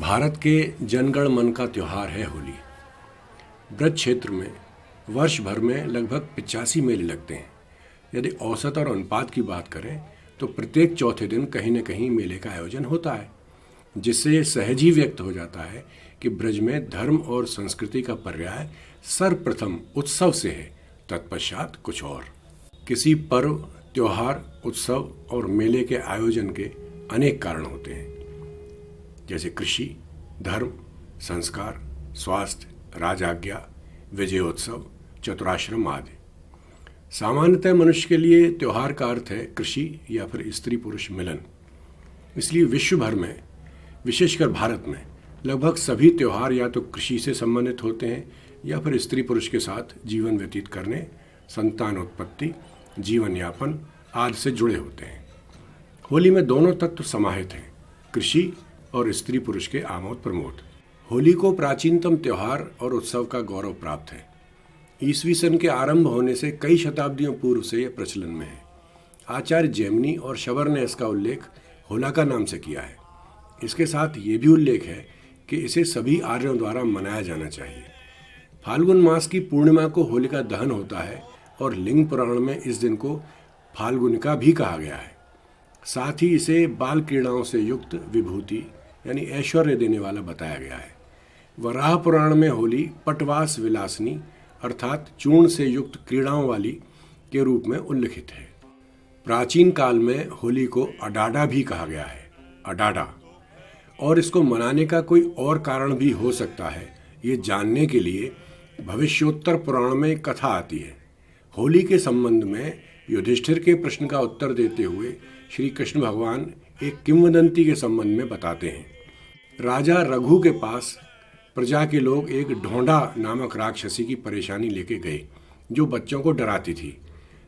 भारत के जनगण मन का त्यौहार है होली। ब्रज क्षेत्र में वर्ष भर में लगभग 85 मेले लगते हैं। यदि औसत और अनुपात की बात करें तो प्रत्येक चौथे दिन कहीं न कहीं मेले का आयोजन होता है, जिससे ये सहज ही व्यक्त हो जाता है कि ब्रज में धर्म और संस्कृति का पर्याय सर्वप्रथम उत्सव से है, तत्पश्चात कुछ और। किसी पर्व, त्योहार, उत्सव और मेले के आयोजन के अनेक कारण होते हैं, जैसे कृषि, धर्म, संस्कार, स्वास्थ्य, राजाज्ञा, विजयोत्सव, चतुराश्रम आदि। सामान्यतः मनुष्य के लिए त्योहार का अर्थ है कृषि या फिर स्त्री पुरुष मिलन। इसलिए विश्व भर में, विशेषकर भारत में, लगभग सभी त्योहार या तो कृषि से संबंधित होते हैं या फिर स्त्री पुरुष के साथ जीवन व्यतीत करने, संतानोत्पत्ति, जीवन यापन आदि से जुड़े होते हैं। होली में दोनों तत्व समाहित हैं, कृषि और स्त्री पुरुष के आमोद प्रमोद। होली को प्राचीनतम त्योहार और उत्सव का गौरव प्राप्त है। ईसवी सन के आरंभ होने से कई शताब्दियों पूर्व से यह प्रचलन में है। आचार्य जैमिनी और शबर ने इसका उल्लेख होलिका नाम से किया है। इसके साथ ये भी उल्लेख है कि इसे सभी आर्यों द्वारा मनाया जाना चाहिए। फाल्गुन मास की पूर्णिमा को होलिका दहन होता है और लिंग पुराण में इस दिन को फाल्गुनिका भी कहा गया है। साथ ही इसे बाल क्रीड़ाओं से युक्त विभूति यानी ऐश्वर्य देने वाला बताया गया है। वराह पुराण में होली पटवास विलासनी अर्थात चूर्ण से युक्त क्रीड़ाओं वाली के रूप में उल्लिखित है। प्राचीन काल में होली को अडाडा भी कहा गया है, अडाडा, और इसको मनाने का कोई और कारण भी हो सकता है, ये जानने के लिए भविष्योत्तर पुराण में एक कथा आती है। होली के संबंध में युधिष्ठिर के प्रश्न का उत्तर देते हुए श्री कृष्ण भगवान एक किंवदंती के संबंध में बताते हैं। राजा रघु के पास प्रजा के लोग एक ढोंढा नामक राक्षसी की परेशानी लेके गए, जो बच्चों को डराती थी,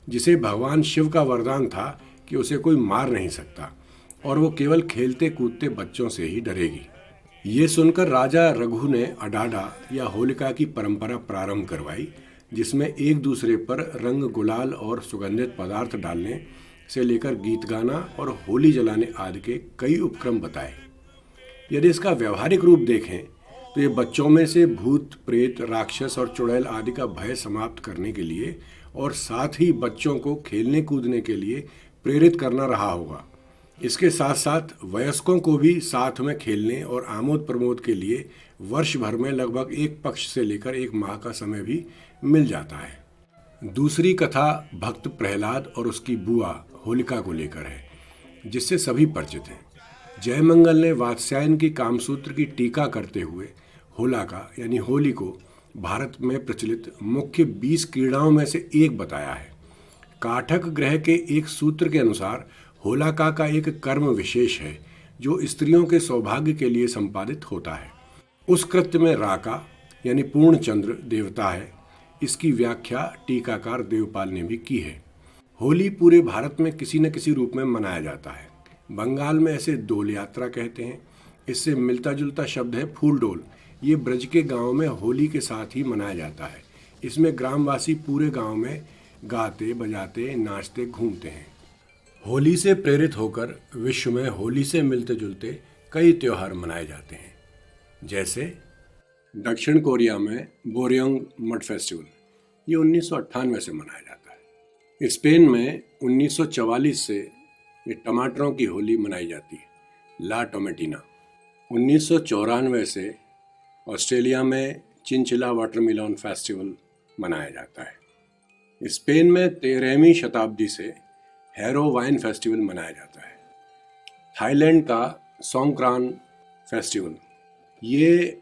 जिसे भगवान शिव का वरदान था कि उसे कोई मार नहीं सकता और वो केवल खेलते कूदते बच्चों से ही डरेगी। ये सुनकर राजा रघु ने अडाडा या होलिका की परंपरा प्रारंभ करवाई, जिसमें एक दूसरे पर रंग, गुलाल और सुगंधित पदार्थ डालने से लेकर गीत गाना और होली जलाने आदि के कई उपक्रम बताए। यदि इसका व्यवहारिक रूप देखें तो ये बच्चों में से भूत, प्रेत, राक्षस और चुड़ैल आदि का भय समाप्त करने के लिए और साथ ही बच्चों को खेलने कूदने के लिए प्रेरित करना रहा होगा। इसके साथ साथ वयस्कों को भी साथ में खेलने और आमोद प्रमोद के लिए वर्ष भर में लगभग एक पक्ष से लेकर एक माह का समय भी मिल जाता है। दूसरी कथा भक्त प्रहलाद और उसकी बुआ होलिका को लेकर है, जिससे सभी परिचित हैं। जयमंगल ने वात्स्यायन की कामसूत्र की टीका करते हुए होलिका यानी होली को भारत में प्रचलित मुख्य 20 क्रीड़ाओं में से एक बताया है। काठक ग्रह के एक सूत्र के अनुसार होलिका का एक कर्म विशेष है जो स्त्रियों के सौभाग्य के लिए संपादित होता है। उस कृत्य में राका यानी पूर्ण चंद्र देवता है। इसकी व्याख्या टीकाकार देवपाल ने भी की है। होली पूरे भारत में किसी न किसी रूप में मनाया जाता है। बंगाल में ऐसे डोल यात्रा कहते हैं। इससे मिलता जुलता शब्द है फूल डोल। ये ब्रज के गांव में होली के साथ ही मनाया जाता है। इसमें ग्रामवासी पूरे गांव में गाते, बजाते, नाचते, घूमते हैं। होली से प्रेरित होकर विश्व में होली से मिलते जुलते कई त्योहार मनाए जाते हैं, जैसे दक्षिण कोरिया में बोरयोंग मड फेस्टिवल, ये 1998 से मनाया जाता है। स्पेन में 1944 से ये टमाटरों की होली मनाई जाती है, ला टोमेटिना। 1994 से ऑस्ट्रेलिया में चिंचिला वाटरमेलन फेस्टिवल मनाया जाता है। स्पेन में 13वीं शताब्दी से हैरो वाइन फेस्टिवल मनाया जाता है। थाईलैंड का सोंक्रान फेस्टिवल, ये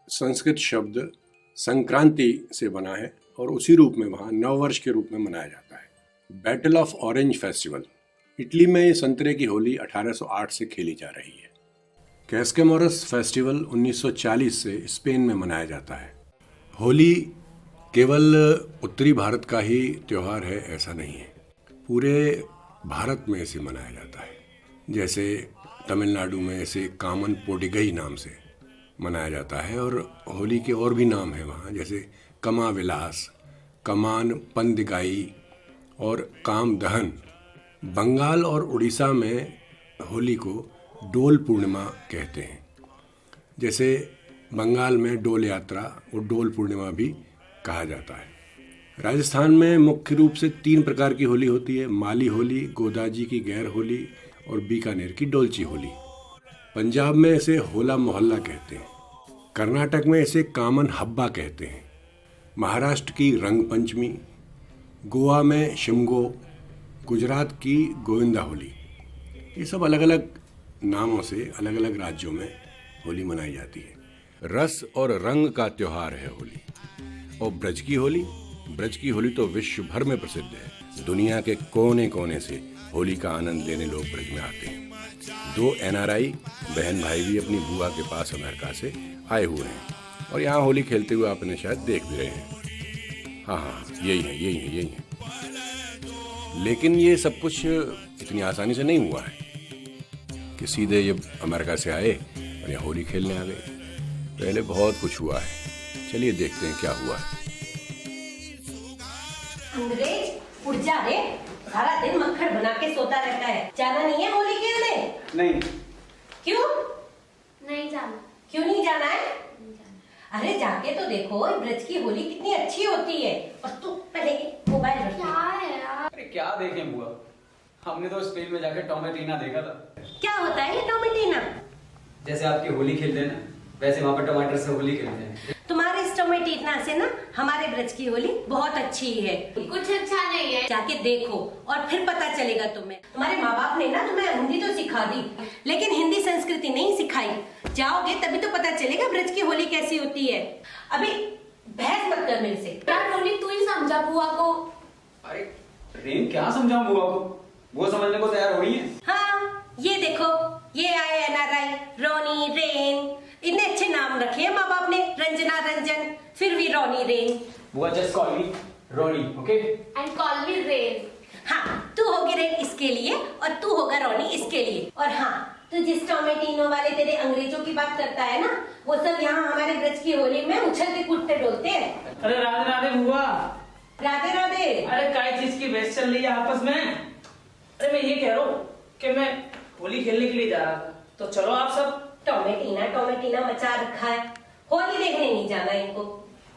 संस्कृत शब्द संक्रांति से बना है और उसी रूप में वहाँ नववर्ष के रूप में मनाया जाता है। Battle of orange festival, Italy में ये संतरे की होली 1808 से खेली जा रही है। कैस्केमोरस फेस्टिवल 1940 से स्पेन में मनाया जाता है। होली केवल उत्तरी भारत का ही त्यौहार है ऐसा नहीं है, पूरे भारत में इसे मनाया जाता है। जैसे तमिलनाडु में इसे कामन पोडिगई नाम से मनाया जाता है और होली के और भी नाम हैं वहाँ, जैसे कमा विलास, कमान पंदिगाई और काम दहन। बंगाल और उड़ीसा में होली को डोल पूर्णिमा कहते हैं। जैसे बंगाल में डोल यात्रा और डोल पूर्णिमा भी कहा जाता है। राजस्थान में मुख्य रूप से 3 प्रकार की होली होती है, माली होली, गोदाजी की गैर होली और बीकानेर की डोलची होली। पंजाब में इसे होला मोहल्ला कहते हैं, कर्नाटक में इसे कामन हब्बा कहते हैं, महाराष्ट्र की रंग पंचमी, गोवा में शिमगो, गुजरात की गोविंदा होली। ये सब अलग अलग नामों से अलग अलग राज्यों में होली मनाई जाती है। रस और रंग का त्योहार है होली। और ब्रज की होली तो विश्व भर में प्रसिद्ध है। दुनिया के कोने कोने से होली का आनंद लेने लोग ब्रज में आते हैं। 2 NRI बहन भाई भी अपनी बुआ के पास अमेरिका से आए हुए हैं और यहाँ होली खेलते हुए आपने शायद देख भी रहे हैं। हाँ, यही है। लेकिन ये सब कुछ इतनी आसानी से नहीं हुआ है कि सीधे ये अमेरिका से आए और यहाँ होली खेलने आ गए। पहले बहुत कुछ हुआ है। चलिए देखते हैं क्या हुआ है। अंग्रेज उठ जा रे, सारा दिन मक्खन बना के सोता रहता है। जाना नहीं है होली खेलने? नहीं। क्यों नहीं जाना? क्यों नहीं जाना है? अरे जाके तो देखो, ब्रज की होली कितनी अच्छी होती है। और तू पहले मोबाइल रख। क्या है यार? अरे क्या देखें बुआ, हमने तो स्पेन में जाके टोमेटीना देखा था। क्या होता है ये टोमेटीना? जैसे आपकी होली खेलते हैं ना, वैसे वहाँ पर टमाटर से होली खेलते हैं। तुम्हारे इस टोमेटीना से ना हमारे ब्रज की होली बहुत अच्छी है। कुछ अच्छा नहीं है। जाके देखो और फिर पता चलेगा तुम्हें। तुम्हारे माँ बाप ने ना तुम्हें हिंदी तो सिखा दी, लेकिन हिंदी संस्कृति नहीं सिखाई। जाओगे तभी तो पता चलेगा ब्रज की होली कैसी होती है। अभी बहस मत कर मेरे से। यार होली तू ही समझा बुआ को। अरे रेन क्या समझाऊं बुआ को, वो समझने को तैयार हो रही है। हाँ, ये देखो, ये आए NRI, रोनी, रेन, इतने अच्छे नाम रखे हैं माँ बाप ने। रंजना, रंजन, फिर भी रोनी, रेन। बुआ just call me Ronnie, okay? And call me Ren. हाँ, तू होगी रेन इसके लिए और तू होगा रोनी इसके लिए। और हाँ, तू जिस टोमेटीनो वाले तेरे अंग्रेजों की बात करता है ना, वो सब यहाँ हमारे ब्रज की होली में उछलते कूदते डोलते हैं। अरे राधे राधे बुआ। राधे राधे। अरे काय चीज की बहस चल रही है आपस में? अरे मैं ये कह रहा हूँ कि मैं होली खेलने के लिए जा रहा था, तो चलो आप सब। टोमेटीना मचा रखा है, होली देखने नहीं जाना इनको।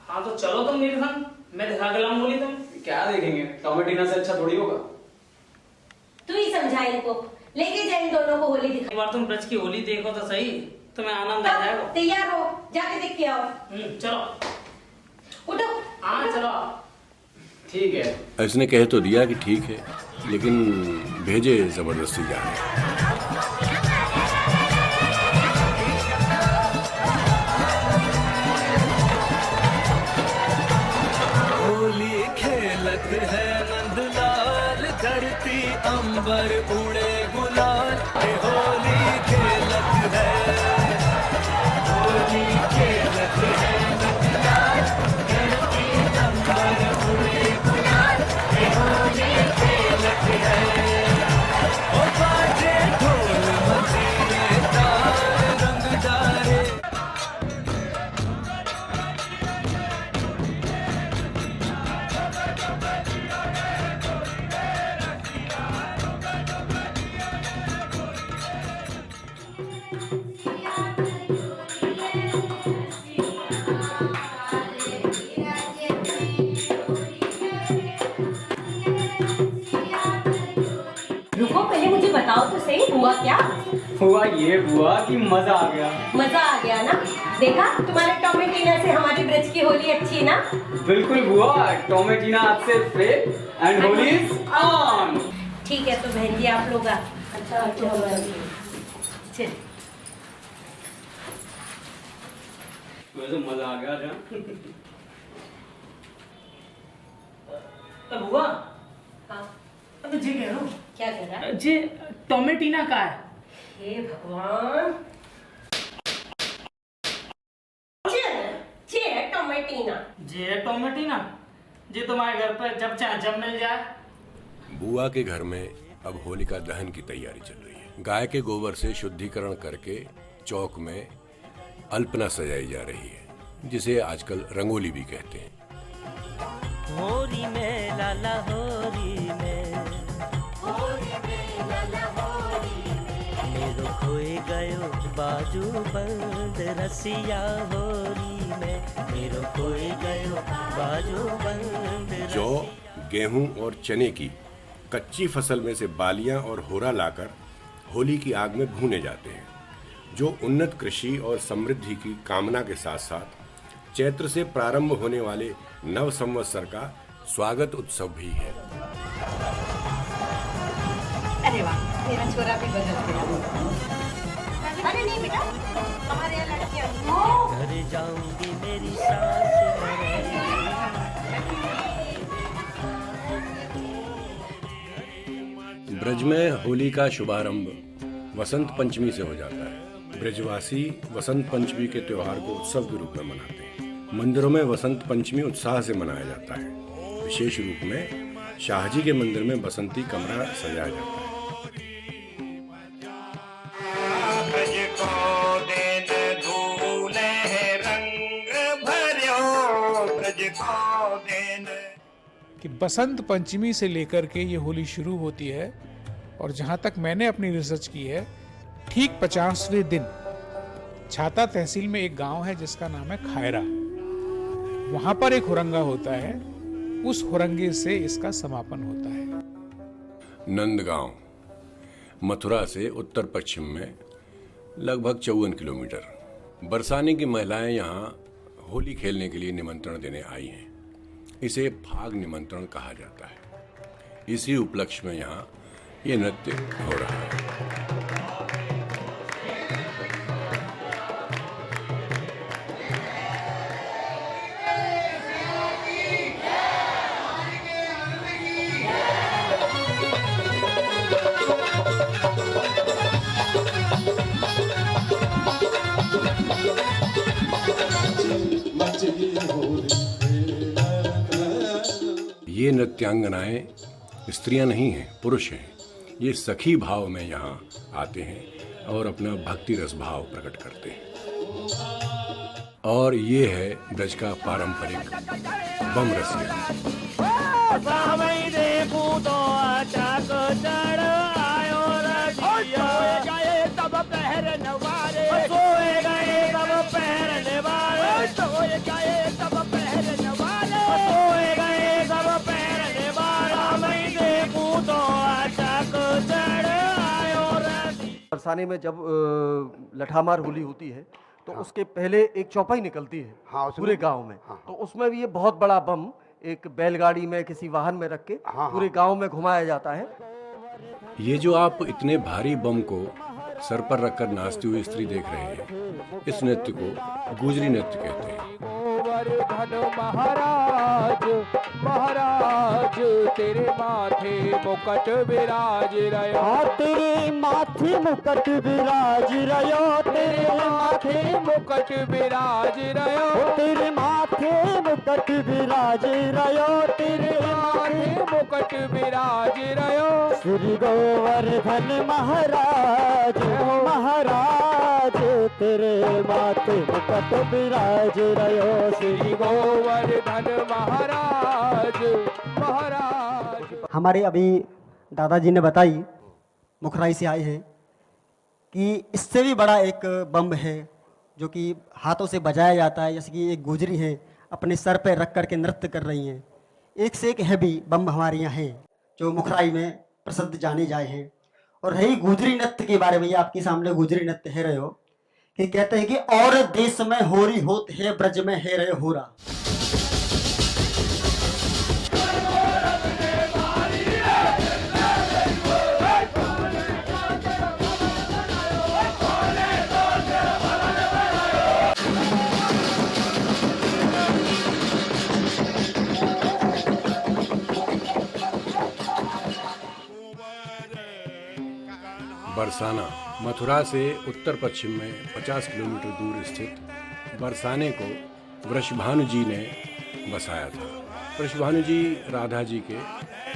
हाँ तो चलो तुम मेरे संग, मैं दिखा के लाऊं होली। तुम क्या देखेंगे, टोमेटीना से अच्छा थोड़ी होगा। तू ही समझा इनको, लेके जा इन दोनों को होली दिखा। एक बार तुम ब्रज की होली देखो तो सही, तुम्हें आनंद आ जाएगा। तैयार हो, जाके देख के आओ। चलो उठो। हाँ चलो। ठीक है। इसने कह तो दिया कि ठीक है, लेकिन भेजे जबरदस्ती जा रहे हैं। होली खेलत है नंदलाल, धरती अंबर उड़े गुलाल। होली खेलत है, होली खेलत है नंदलाल, धरती अंबर उड़े गुलाल। होली खेलत है, ओ बाजे ढोल मजीरे तार रंग डारे। रुको, पहले मुझे बताओ तो सही, हुआ क्या? हुआ ये बुआ कि मजा आ गया। मजा आ गया ना? देखा, तुम्हारे टोमेटीना से हमारी ब्रज की होली अच्छी ना? बिल्कुल बुआ, टोमेटीना आज से fail and Holi is on. ठीक है, तो बहन जी आप लोग अच्छा चल। वैसे मजा आ गया जा। तो बुआ, हाँ, अब जी कह रहा हूँ, क्या कर रहा है? जी टोमेटीना का है। हे भगवान, टोमेटीना। जे टोमेटीना, जे तुम्हारे घर पर जब चाहे जब मिल जाए। बुआ के घर में अब होलिका दहन की तैयारी चल रही है। गाय के गोबर से शुद्धिकरण करके चौक में अल्पना सजाई जा रही है, जिसे आजकल रंगोली भी कहते हैं। होरी में लाला होरी में, मेरो खोए गयो बाजू बंद रसिया होली में मेरो कोई गयो बाजू बंद जौ, गेहूं और चने की कच्ची फसल में से बालियां और होरा लाकर होली की आग में भूने जाते हैं, जो उन्नत कृषि और समृद्धि की कामना के साथ साथ चैत्र से प्रारंभ होने वाले नव संवत्सर का स्वागत उत्सव भी है। अरे वाह, मेरा छोरा भी बदल गया। अरे नहीं बेटा, हमारे यहाँ लड़कियाँ घर जाऊंगी मेरी सास मरेगी। ब्रज में होली का शुभारंभ वसंत पंचमी से हो जाता है। ब्रजवासी वसंत पंचमी के त्योहार को उत्सव के रूप में मनाते हैं। मंदिरों में वसंत पंचमी उत्साह से मनाया जाता है। विशेष रूप में शाहजी के मंदिर में बसंती कमरा सजाया जाता है। ब्रज को देन धूले रंग भर्यो, ब्रज को देन। कि बसंत पंचमी से लेकर के ये होली शुरू होती है और जहाँ तक मैंने अपनी रिसर्च की है, ठीक 50वें दिन छाता तहसील में एक गांव है जिसका नाम है खायरा। वहां पर एक हुरंगा होता है, उस हुरंगे से इसका समापन होता है। नंदगांव मथुरा से उत्तर पश्चिम में लगभग 54 किलोमीटर। बरसाने की महिलाएं यहाँ होली खेलने के लिए निमंत्रण देने आई हैं। इसे फाग निमंत्रण कहा जाता है। इसी उपलक्ष्य में यहाँ ये नृत्य हो रहा है। ये नृत्यांगनाएं स्त्रियां नहीं हैं, पुरुष हैं। ये सखी भाव में यहाँ आते हैं और अपना भक्ति रस भाव प्रकट करते हैं। और ये है ब्रज का पारंपरिक बम रसिया। बरसाने में जब लठामार होली होती है तो उसके पहले एक चौपाई निकलती है पूरे गांव में। तो उसमें भी ये बहुत बड़ा बम एक बैलगाड़ी में किसी वाहन में रख के पूरे गांव में घुमाया जाता है। ये जो आप इतने भारी बम को सर पर रखकर नाचती हुई स्त्री देख रहे हैं, इस नृत्य को गुजरी नृत्य कहते हैं। महाराज महाराज तेरे माथे मुकुट विराज रयो, तेरे माथे मुकुट विराज रयो, तेरे माथे मुकुट विराज रयो, तेरे माथे मुकुट विराज रयो, तेरे माथे मुकुट विराज रयो। श्री गोवर्धन महाराज महाराज तेरे माथे मुकुट विराज रयो, श्री गोवर्धन महाराज महाराज। हमारे अभी दादाजी ने बताई, मुखराई से आए हैं, कि इससे भी बड़ा एक बम है जो कि हाथों से बजाया जाता है। जैसे कि एक गुजरी है अपने सर पे रख करके नृत्य कर रही हैं। एक से एक हैवी बम हमारे यहाँ है जो मुखराई में प्रसिद्ध जाने जाए हैं। और रही गुजरी नृत्य के बारे में, ये आपके सामने गुजरी नृत्य है रहे हो कि कहते हैं कि और देश में होरी होत है ब्रज में है रहे होरा। बरसाना मथुरा से उत्तर पश्चिम में 50 किलोमीटर दूर स्थित बरसाने को वृषभानु जी ने बसाया था। वृषभानु जी राधा जी के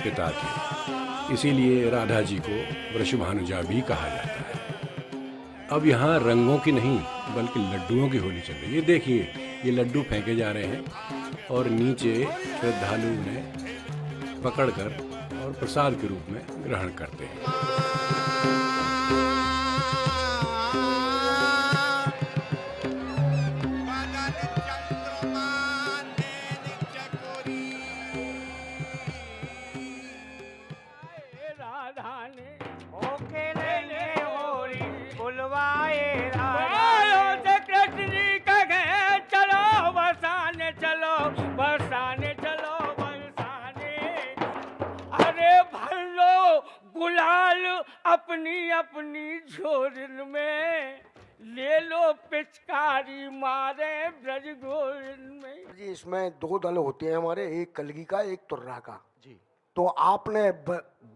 पिता थे, इसीलिए राधा जी को वृषभानुजा भी कहा जाता है। अब यहाँ रंगों की नहीं बल्कि लड्डुओं की होली चल रही है। ये देखिए, ये लड्डू फेंके जा रहे हैं और नीचे श्रद्धालु उन्हें पकड़कर और प्रसाद के रूप में ग्रहण करते हैं। गुलाल अपनी अपनी झोरन में, ले लो पिचकारी मारे ब्रज गोरन में। जी इसमें दो दल होते हैं हमारे, एक कलगी का एक तुर्रा का जी। तो आपने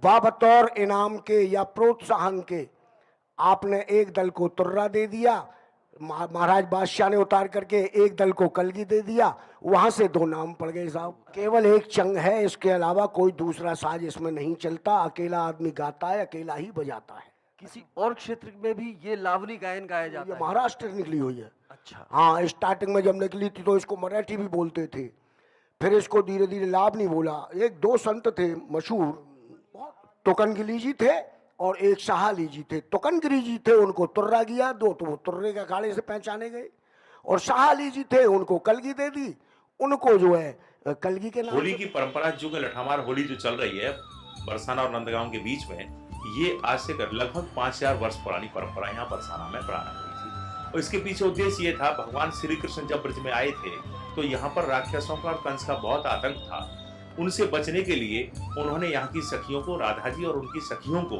बाबतौर इनाम के या प्रोत्साहन के आपने एक दल को तुर्रा दे दिया, महाराज बादशाह ने उतार करके एक दल को कलगी दे दिया, वहां से दो नाम पड़ गए साहब। केवल एक चंग है, इसके अलावा कोई दूसरा साज इसमें नहीं चलता, अकेला आदमी गाता है, अकेला ही बजाता है। किसी और क्षेत्र में भी ये लावनी गायन गाया जाता है? महाराष्ट्र निकली हुई है। अच्छा। हाँ, स्टार्टिंग में जब निकली थी तो इसको मराठी भी बोलते थे, फिर इसको धीरे धीरे लावनी बोला। एक दो संत थे मशहूर, टोकनगिरी जी थे और एक शाहली जी थे। टोकनगिरी जी थे, उनको तुर्रा किया दो तो वो तुर्रे के अखाड़े से पहचाने गए, और शाहली जी थे उनको कलगी दे दी, उनको जो है कलगी के नाम। होली की परंपरा जो लठामार होली जो चल रही है बरसाना और नंदगांव के बीच में, ये आज से लगभग 5000 वर्ष पुरानी परंपरा यहाँ बरसाना में प्रारंभ हुई थी। और इसके पीछे उद्देश्य ये था, भगवान श्री कृष्ण जब ब्रज में आए थे तो यहाँ पर राक्षसों का और कंस का बहुत आतंक था। उनसे बचने के लिए उन्होंने यहाँ की सखियों को, राधा जी और उनकी सखियों को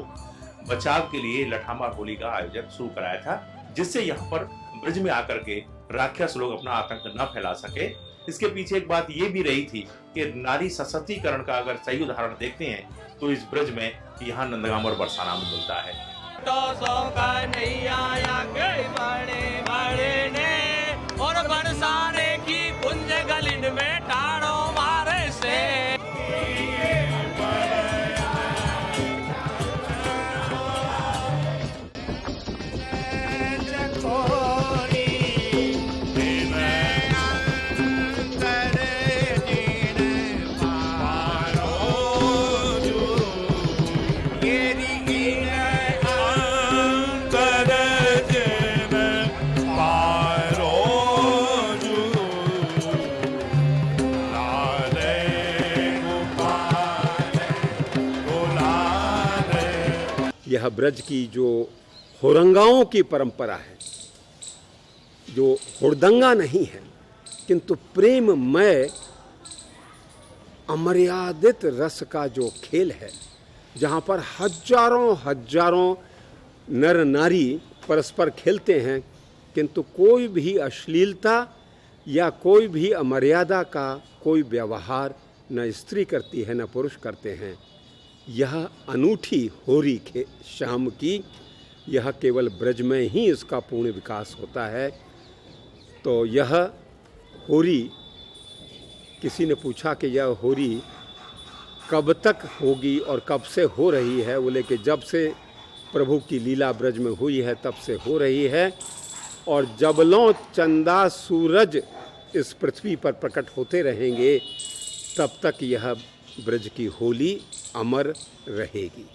बचाव के लिए लठामार होली का आयोजन शुरू कराया था, जिससे यहाँ पर ब्रज में आकर के राक्षस लोग अपना आतंक न फैला सके। इसके पीछे एक बात ये भी रही थी कि नारी सशक्तिकरण का अगर सही उदाहरण देखते हैं तो इस ब्रज में यहाँ नंदगांव और बरसाना में मिलता है। और बरसाने की कुंज गलिन में टाड़ो मारे से। यह ब्रज की जो हुरंगाओं की परंपरा है, जो हुड़दंगा नहीं है किंतु प्रेममय अमर्यादित रस का जो खेल है, जहाँ पर हजारों हजारों नर नारी परस्पर खेलते हैं, किंतु कोई भी अश्लीलता या कोई भी अमर्यादा का कोई व्यवहार न स्त्री करती है न पुरुष करते हैं। यह अनूठी होरी के शाम की, यह केवल ब्रज में ही इसका पूर्ण विकास होता है। तो यह होरी, किसी ने पूछा कि यह होरी कब तक होगी और कब से हो रही है, बोले कि जब से प्रभु की लीला ब्रज में हुई है तब से हो रही है, और जबलों चंदा सूरज इस पृथ्वी पर प्रकट होते रहेंगे तब तक यह ब्रज की होली अमर रहेगी।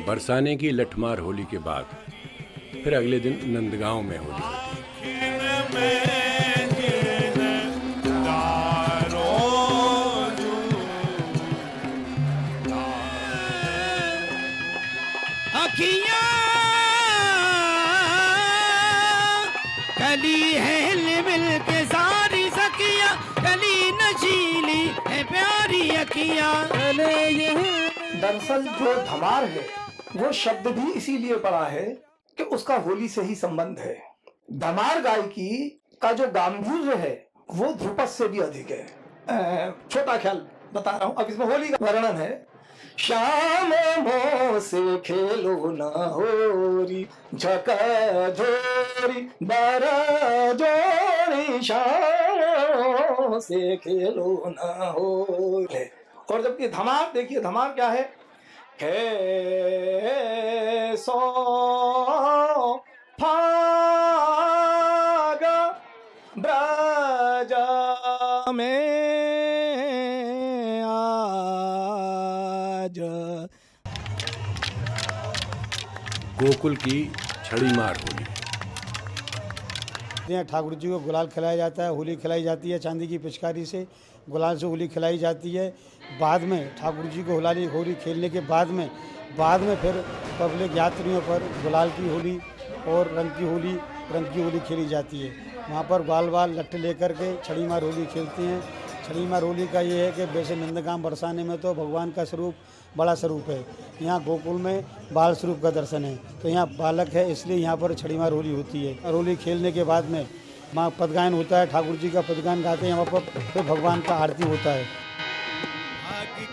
बरसाने की लठमार होली के बाद फिर अगले दिन नंदगांव में होली होती कली है मिल के सारी सखिया, कली नशीली है प्यारी अखियां। दरअसल जो धमार है वो शब्द भी इसीलिए पड़ा है कि उसका होली से ही संबंध है। धमार गायकी का जो गांभीर्य है वो ध्रुपद से भी अधिक है। छोटा ख्याल बता रहा हूँ, अब इसमें होली का वर्णन है। श्याम मोह से खेलो ना होरी, झका झोरी बारा जोड़ी, श्याम से खेलो ना होरी। और जबकि धमार देखिए, धमार क्या है सो फाग ब्रज में आज। गोकुल की छड़ी मार होली। हैं ठाकुर जी को गुलाल खिलाया जाता है, होली खिलाई जाती है चांदी की पिचकारी से, गुलाल से होली खिलाई जाती है। बाद में ठाकुर जी को होली खेलने के बाद में फिर पब्लिक यात्रियों पर गुलाल की होली और रंग की होली खेली जाती है। वहाँ पर बाल लट्ठे लेकर के छड़ी मार होली खेलते हैं। छड़ी मार होली का ये है कि वैसे नंदगांव बरसाने में तो भगवान का स्वरूप बड़ा स्वरूप है, यहाँ गोकुल में बाल स्वरूप का दर्शन है, तो यहाँ बालक है इसलिए यहाँ पर छड़ी मार होली होती है। और होली खेलने के बाद में वहाँ पदगायन होता है, ठाकुर जी का पदगायन गाते हैं, यहाँ पर फिर भगवान का आरती होता है।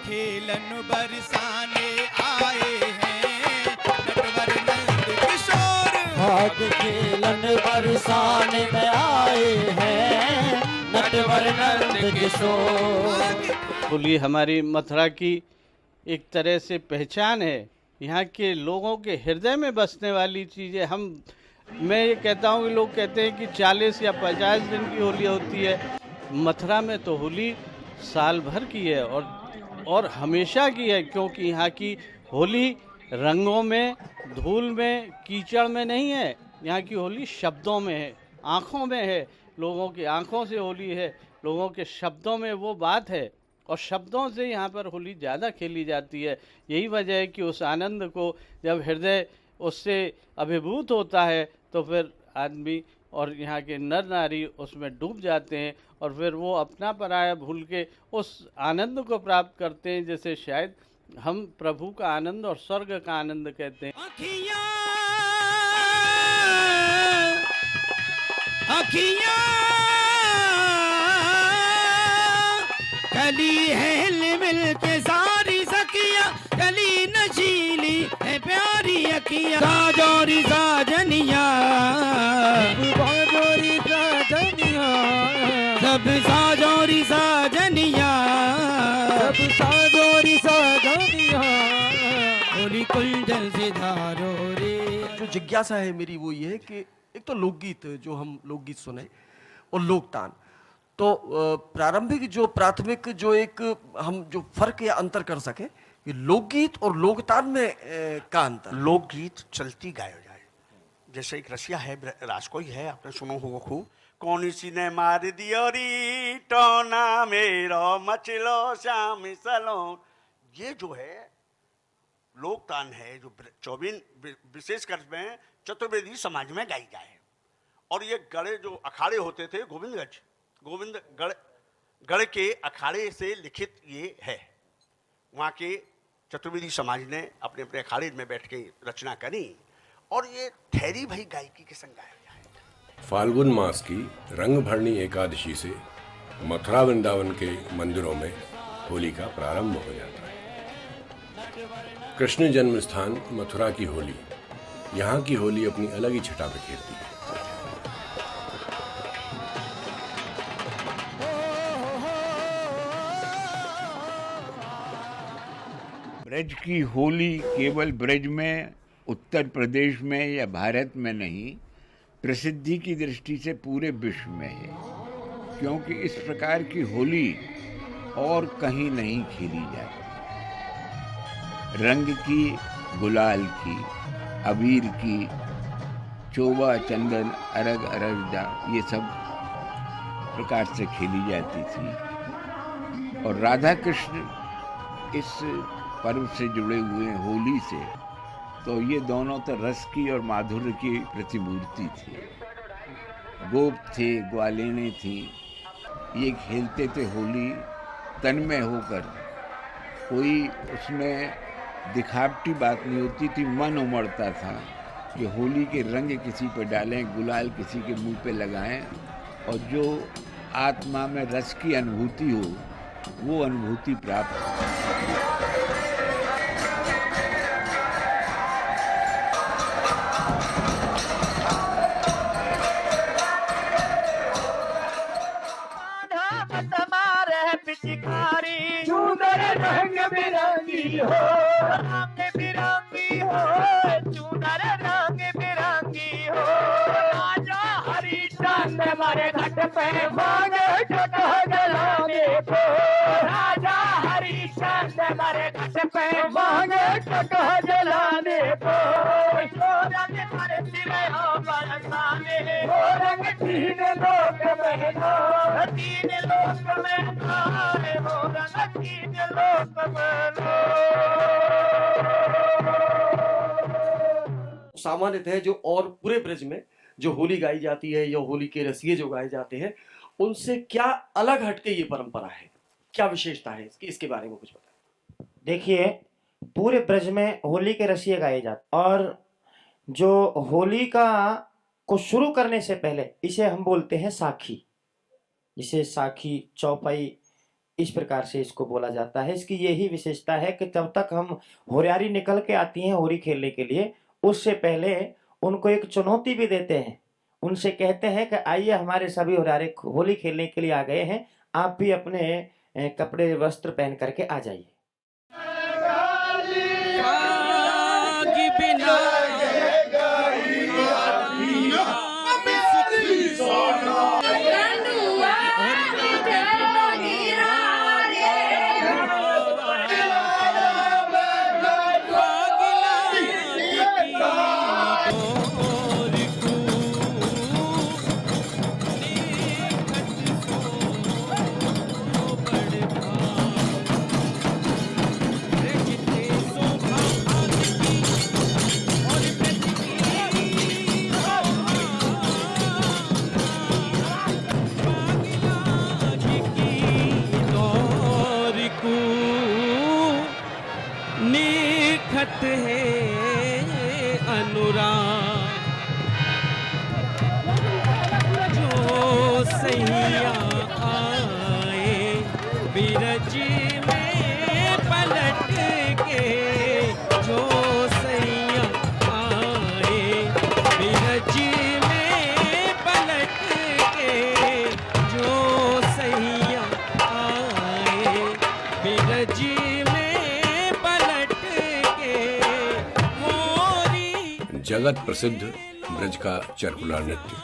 खेलन बरसाने आए हैं नटवर नंद किशोर, भाग खेलन बरसाने में आए हैं नटवर नंद किशोर। होली हमारी मथुरा की एक तरह से पहचान है, यहाँ के लोगों के हृदय में बसने वाली चीज़ें। मैं ये कहता हूँ कि लोग कहते हैं कि 40 या 50 दिन की होली होती है, मथुरा में तो होली साल भर की है और हमेशा की है, क्योंकि यहाँ की होली रंगों में, धूल में, कीचड़ में नहीं है। यहाँ की होली शब्दों में है, आँखों में है, लोगों की आँखों से होली है, लोगों के शब्दों में वो बात है, और शब्दों से यहाँ पर होली ज़्यादा खेली जाती है। यही वजह है कि उस आनंद को जब हृदय उससे अभिभूत होता है तो फिर आदमी और यहाँ के नर नारी उसमें डूब जाते हैं, और फिर वो अपना पराया भूल के उस आनंद को प्राप्त करते हैं, जैसे शायद हम प्रभु का आनंद और स्वर्ग का आनंद कहते हैं। कली है मिल के सारी सखिया, कली नशीली है प्यारी अखिया, साजोरी साजनिया साजोरी साजनिया, सब साजोरी साजनिया, सब साजोरी साजनिया, होली कुंजल से धारो रे। जो जिज्ञासा है मेरी वो ये है कि एक तो लोकगीत जो हम लोकगीत सुने और लोकतान, तो प्रारंभिक जो प्राथमिक जो एक हम जो फर्क या अंतर कर सके कि लोकगीत और लोकतान में का अंतर। लोकगीत चलती गाया जाए, जैसे एक रसिया है राजकोई है, आपने सुनो होगा खूब, कौन सी ने मार दियो री टोना मेरो मचलो श्याम सलो। ये जो है लोकतान है जो 24 विशेषकर में चतुर्वेदी समाज में गाई जाए, और ये गढ़े जो अखाड़े होते थे गोविंदगढ़ के अखाड़े से लिखित ये है। वहाँ के चतुर्वेदी समाज ने अपने अपने अखाड़े में बैठ के रचना करी, और ये ठहरी भई गायकी के संग गाया जाए। फाल्गुन मास की रंग भरनी एकादशी से मथुरा वृंदावन के मंदिरों में होली का प्रारंभ हो जाता है। कृष्ण जन्म स्थान मथुरा की होली, यहाँ की होली अपनी अलग ही छटा बिखेरती है। ब्रज की होली केवल ब्रज में, उत्तर प्रदेश में या भारत में नहीं, प्रसिद्धि की दृष्टि से पूरे विश्व में है, क्योंकि इस प्रकार की होली और कहीं नहीं खेली जाती। रंग की, गुलाल की, अबीर की, चोबा, चंदन, अरग अरगदा, ये सब प्रकार से खेली जाती थी। और राधा कृष्ण इस पर्व से जुड़े हुए हैं होली से, तो ये दोनों तो रस की और माधुर्य की प्रतिमूर्ति थी। गोप थे, ग्वालिनी थी, ये खेलते थे होली तन्मय होकर, कोई उसमें दिखावटी बात नहीं होती थी। मन उमड़ता था कि होली के रंग किसी पे डालें, गुलाल किसी के मुंह पे लगाएं, और जो आत्मा में रस की अनुभूति हो वो अनुभूति प्राप्त हो। पिचकारी चूनर रंग बिरंगी हो, रंग बिरंगी हो, चूनर रंग बिरंगी हो। राजा हरिश्चंद्र हमारे घट पे मांगे छोटा जलाने को, राजा हरिश्चंद्र हमारे घट पे मांगे छोटा जलाने को। रंग बरसाने, रंग तीन लोक में नाम, तीन लोक में नाम हो रंग, तीन लोक में सामान्यतः जो और पूरे ब्रज में जो होली गाई जाती है या होली के रसिये जो गाए जाते हैं, उनसे क्या अलग हटके ये परंपरा है, क्या विशेषता है इसके बारे में कुछ बताएं। देखिए, पूरे ब्रज में होली के रसिये गाए जाते और जो होली को शुरू करने से पहले इसे हम बोलते हैं साखी, जिसे साखी चौपाई इस प्रकार से इसको बोला जाता है। इसकी यही विशेषता है कि जब तक हम होरियारी निकल के आती हैं होली खेलने के लिए, उससे पहले उनको एक चुनौती भी देते हैं। उनसे कहते हैं कि आइए हमारे सभी होरियारे होली खेलने के लिए आ गए हैं, आप भी अपने कपड़े वस्त्र पहन करके आ जाइए। निखत है अनुराग, जो सैया आए बिरज में पलट के, जो सैया आए बिरज में पलट के, जो सैया आए बिरज जगत प्रसिद्ध ब्रज का चरकुला नृत्य।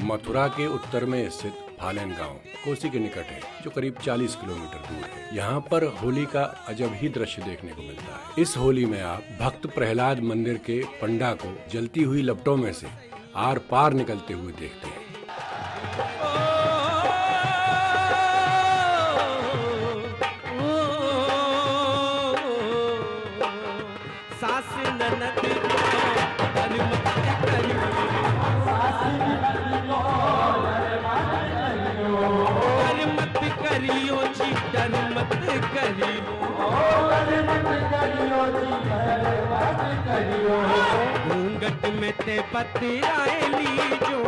मथुरा के उत्तर में स्थित फालेन गांव कोसी के निकट है, जो करीब 40 किलोमीटर दूर है। यहाँ पर होली का अजब ही दृश्य देखने को मिलता है। इस होली में आप भक्त प्रहलाद मंदिर के पंडा को जलती हुई लपटों में से आर पार निकलते हुए देखते हैं। घूंघट में ते बतराएली जो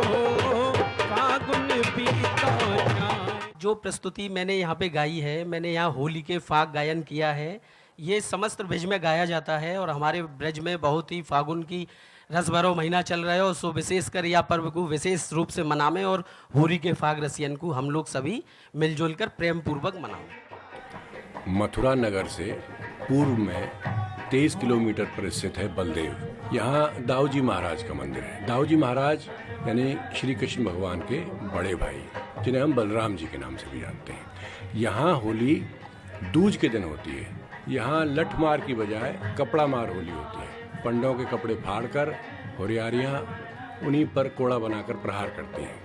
फागुन बीतो। जो प्रस्तुति मैंने यहाँ पे गाई है, मैंने यहाँ होली के फाग गायन किया है। ये समस्त ब्रज में गाया जाता है और हमारे ब्रज में बहुत ही फागुन की रस भरो महीना चल रहा है और सो विशेषकर यह पर्व को विशेष रूप से मनावे और होली के फाग रसियन को हम लोग सभी मिलजुल कर प्रेम पूर्वक मनावे। मथुरा नगर से पूर्व में 23 किलोमीटर पर स्थित है बलदेव। यहाँ दाऊ जी महाराज का मंदिर है। दाऊ जी महाराज यानी श्री कृष्ण भगवान के बड़े भाई, जिन्हें हम बलराम जी के नाम से भी जानते हैं। यहाँ होली दूज के दिन होती है। यहाँ लठ मार की बजाय कपड़ा मार होली होती है। पंडों के कपड़े फाड़कर होरियारियाँ उन्हीं पर कोड़ा बनाकर प्रहार करती हैं।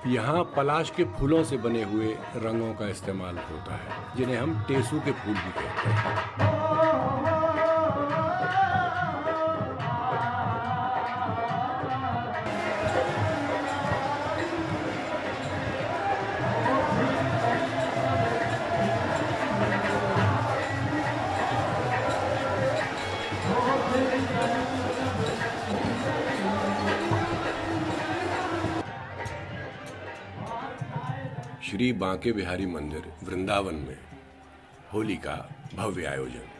यहाँ पलाश के फूलों से बने हुए रंगों का इस्तेमाल होता है, जिन्हें हम टेसू के फूल भी कहते हैं। श्री बांके बिहारी मंदिर वृंदावन में होली का भव्य आयोजन।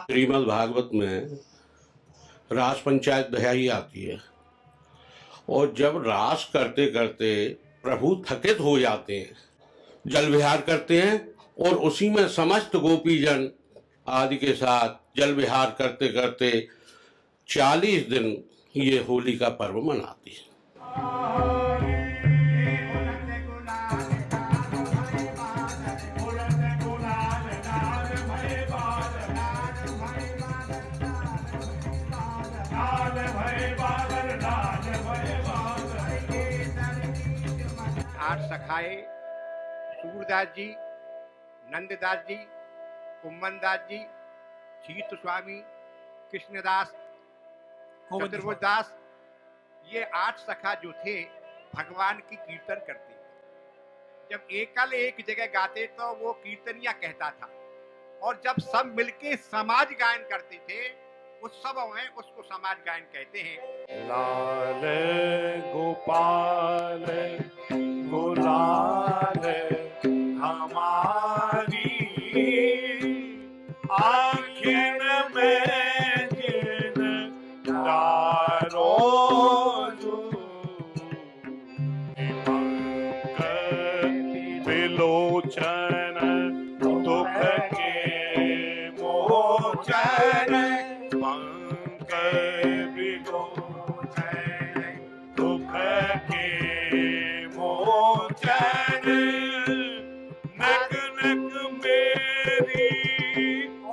श्रीमद् भागवत में रास पंचायत दहाई आती है और जब रास करते करते प्रभु थकित हो जाते हैं, जल विहार करते हैं और उसी में समस्त गोपीजन आदि के साथ जल विहार करते करते 40 दिन ये होली का पर्व मनाती है। आठ सखाए सूरदास जी, नंददास जी, कुम्मनदास जी, शीत स्वामी, कृष्णदास, चतुर्भुज दास, ये 8 सखा जो थे भगवान की कीर्तन करते थे। जब एकल एक जगह गाते तो वो कीर्तनिया कहता था, और जब सब मिलके समाज गायन करते थे उत्सव में उसको समाज गायन कहते हैं। लाल गोपाल गुलाल हमारी आँखिन में जिन तारो विलोचन दुख के मोचन दुख के मोचन नक नक मेरी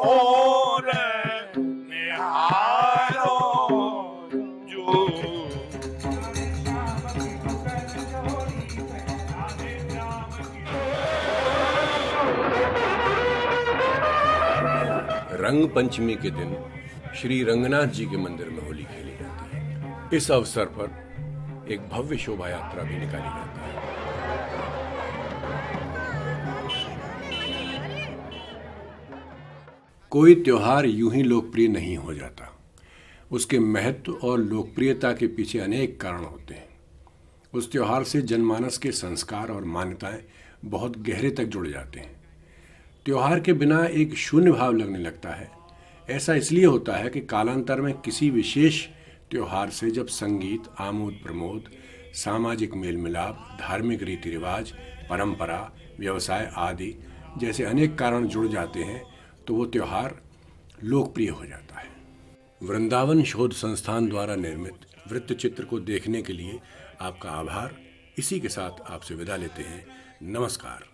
और निहारो जो। रंग पंचमी के दिन श्री रंगनाथ जी के मंदिर में होली खेली जाती है। इस अवसर पर एक भव्य शोभा यात्रा भी निकाली जाती है। कोई त्योहार यूं ही लोकप्रिय नहीं हो जाता, उसके महत्व और लोकप्रियता के पीछे अनेक कारण होते हैं। उस त्योहार से जनमानस के संस्कार और मान्यताएं बहुत गहरे तक जुड़ जाते हैं। त्योहार के बिना एक शून्य भाव लगने लगता है। ऐसा इसलिए होता है कि कालांतर में किसी विशेष त्योहार से जब संगीत, आमोद प्रमोद, सामाजिक मेल मिलाप, धार्मिक रीति रिवाज, परंपरा, व्यवसाय आदि जैसे अनेक कारण जुड़ जाते हैं तो वो त्योहार लोकप्रिय हो जाता है। वृंदावन शोध संस्थान द्वारा निर्मित वृत्त चित्र को देखने के लिए आपका आभार। इसी के साथ आपसे विदा लेते हैं। नमस्कार।